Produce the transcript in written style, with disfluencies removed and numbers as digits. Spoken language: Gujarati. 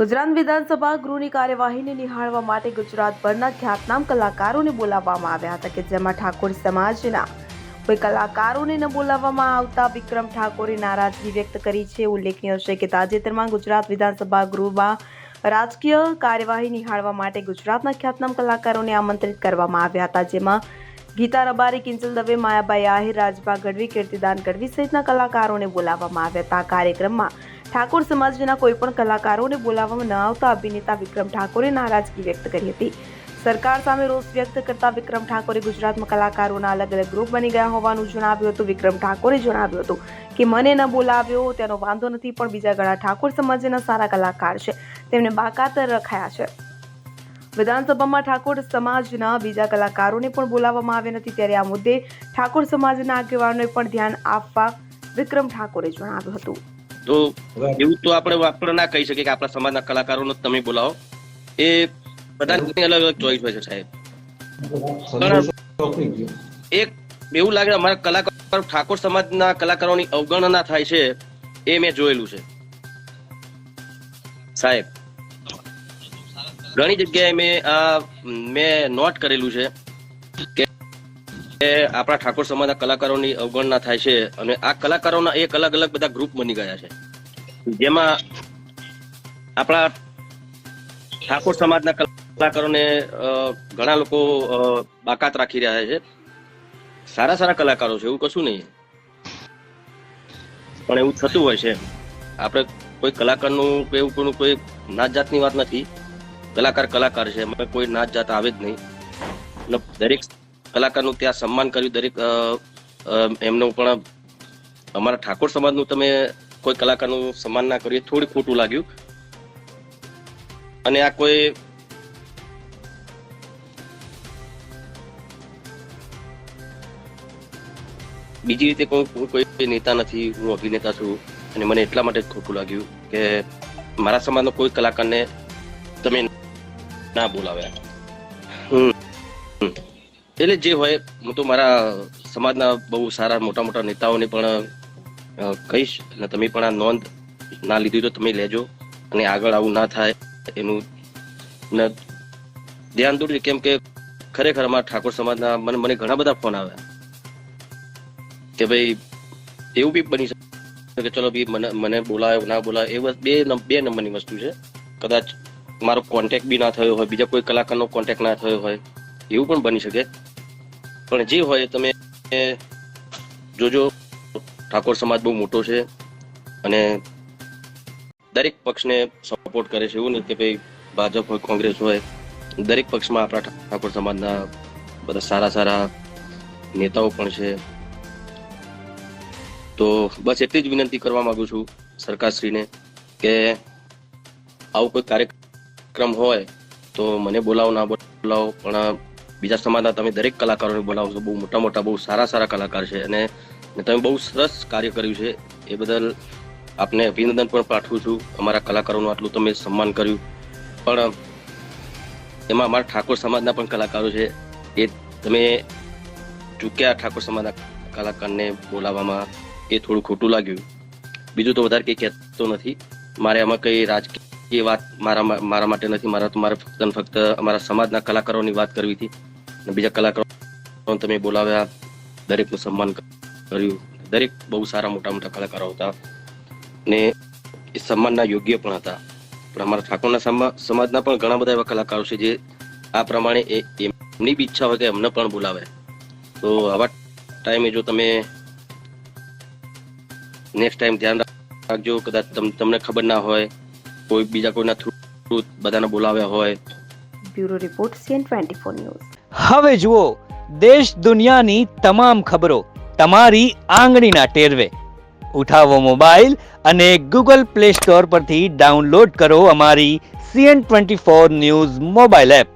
ગુજરાત વિધાનસભા ગૃહની કાર્યવાહીને નિહાળવા માટે ગુજરાતભરના ખ્યાતનામ કલાકારોને બોલાવવામાં આવ્યા હતા કે જેમાં ઠાકોર સમાજના કોઈ કલાકારોને ન બોલાવવામાં આવતા વિક્રમ ઠાકોરે નારાજગી વ્યક્ત કરી છે। ઉલ્લેખનીય છે કે તાજેતરમાં ગુજરાત વિધાનસભા ગૃહમાં રાજકીય કાર્યવાહી નિહાળવા માટે ગુજરાતના ખ્યાતનામ કલાકારોને આમંત્રિત કરવામાં આવ્યા હતા, જેમાં ગીતા રબારી, કિંજલ દવે, માયાભાઈ આહિર, રાજભા ગઢવી, કીર્તિદાન ગઢવી સહિતના કલાકારોને બોલાવવામાં આવ્યા હતા। કાર્યક્રમમાં ઠાકોર સમાજના કોઈપણ કલાકારોને બોલાવવામાં ન આવતા અભિનેતા વિક્રમ ઠાકોરે નારાજગી વ્યક્ત કરી હતી। સરકાર સામે રોષ વ્યક્ત કરતા વિક્રમ ઠાકોરે ગુજરાતમાં કલાકારોના અલગ અલગ ગ્રુપ બની ગયા હોવાનું જણાવ્યું હતું। વિક્રમ ઠાકોરે જણાવ્યું હતું કે મને ન બોલાવ્યો તેનો વાંધો નથી, પણ બીજા ઘણા ઠાકોર સમાજના સારા કલાકાર છે, તેમને બાકાત રખાયા છે। વિધાનસભામાં ઠાકોર સમાજના બીજા કલાકારોને પણ બોલાવવામાં આવ્યા નથી, ત્યારે આ મુદ્દે ઠાકોર સમાજના આગેવાનોએ પણ ધ્યાન આપવા વિક્રમ ઠાકોરે જણાવ્યું હતું। તો એવું તો આપણે ના કહી શકીએ કે આપણા સમાજના કલાકારોનો તમે બોલાવો, એ બધાની અલગ અલગ ચોઈસ હોય છે સાહેબ। એક એવું લાગે અમારા કલાકારો ઠાકોર સમાજના કલાકારોની અવગણના થાય છે, એ મેં જોયેલું છે સાહેબ। ઘણી જગ્યાએ મેં નોટ કરેલું છે કે આપણા ઠાકોર સમાજના કલાકારોની અવગણના થાય છે અને આ કલાકારોના એક અલગ અલગ બધા ગ્રુપ બની ગયા છે, જેમાં આપણા ઠાકોર સમાજના કલાકારોને ઘણા લોકો બાકાત રાખી રહ્યા છે। સારા સારા કલાકારો છે, એવું કશું નહીં, પણ એવું થતું હોય છે। આપણે કોઈ કલાકારનું એવું કોઈ નાત જાતની વાત નથી, કલાકાર કલાકાર છે, કોઈ નાત જાત આવે જ નહીં। દરેક કલાકારનું ત્યાં સન્માન કર્યું, દરેક એમનું પણ અમારા ઠાકોર સમાજનું તમે કોઈ કલાકારનું સન્માન ના કર્યું, થોડું ખોટું લાગ્યું। અને આ કોઈ બીજી રીતે કોઈ નેતા નથી, હું અભિનેતા છું અને મને એટલા માટે ખોટું લાગ્યું કે મારા સમાજનો કોઈ કલાકારને તમે ના બોલાવ્યા। એટલે જે હોય, હું તો મારા સમાજના બહુ સારા મોટા મોટા નેતાઓને પણ કહીશ અને તમે પણ આ નોંધ ના લીધી તો તમે લેજો અને આગળ આવું ના થાય એનું ધ્યાન દોરજો। કેમ કે ખરેખર અમારા ઠાકોર સમાજના મને ઘણા બધા ફોન આવ્યા કે ભાઈ એવું બી બની શકે કે ચલો ભાઈ મને બોલાયો ના બોલાયો, એ બે નંબરની વસ્તુ છે। કદાચ મારો કોન્ટેક્ટ બી ના થયો હોય, બીજા કોઈ કલાકારનો કોન્ટેક્ટ ના થયો હોય, એવું પણ બની શકે। પણ જે હોય તમે જોજો, ઠાકોર સમાજ બહુ મોટો છે અને દરેક પક્ષને સપોર્ટ કરે છે, એવું નહીં કે ભાઈ ભાજપ હોય, કોંગ્રેસ હોય, દરેક પક્ષમાં આપણા ઠાકોર સમાજના બધા સારા સારા નેતાઓ પણ છે। તો બસ એટલી જ વિનંતી કરવા માંગુ છું સરકારશ્રીને કે આવું કોઈ કાર્યક્રમ હોય તો મને બોલાવો ના બોલાવો, પણ બીજા સમાજના તમે દરેક કલાકારોને બોલાવો છો, બહુ મોટા મોટા બહુ સારા સારા કલાકાર છે અને તમે બહુ સરસ કાર્ય કર્યું છે, એ બદલ આપને અભિનંદન પણ પાઠવું છું। અમારા કલાકારોનું આટલું તમે સન્માન કર્યું, પણ એમાં અમારા ઠાકોર સમાજના પણ કલાકારો છે, એ તમે ચૂક્યા ઠાકોર સમાજના કલાકારને બોલાવવામાં, એ થોડું ખોટું લાગ્યું। બીજું તો વધારે કંઈ કહેતો નથી, મારે આમાં કઈ રાજકીય વાત મારા માટે નથી, મારે ફક્ત અમારા સમાજના કલાકારોની વાત કરવી હતી। બીજા કલાકારો તમે બોલાવ્યા, દરેકનું સન્માન કર્યું, દરેક બહુ સારા મોટા મોટા કલાકારો હતા ને એ સન્માનના યોગ્ય પણ હતા। પણ અમારા ઠાકોરના સમાજના પણ ઘણા બધા એવા કલાકારો છે જે આ પ્રમાણે એમની બી ઈચ્છા હોય કે એમને પણ બોલાવે। તો આવા ટાઈમે જો તમે નેક્સ્ટ ટાઈમ ધ્યાન રાખજો, કદાચ તમને ખબર ના હોય, કોઈ બીજા કોઈના થ્રુ બધાને બોલાવ્યા હોય। Bureau report CN24 news. હવે જુઓ દેશ દુનિયાની તમામ ખબરો તમારી આંગળીના ટેરવે। ઉઠાવો મોબાઈલ અને ગૂગલ પ્લે સ્ટોર પરથી ડાઉનલોડ કરો અમારી CN24 ન્યૂઝ મોબાઈલ એપ।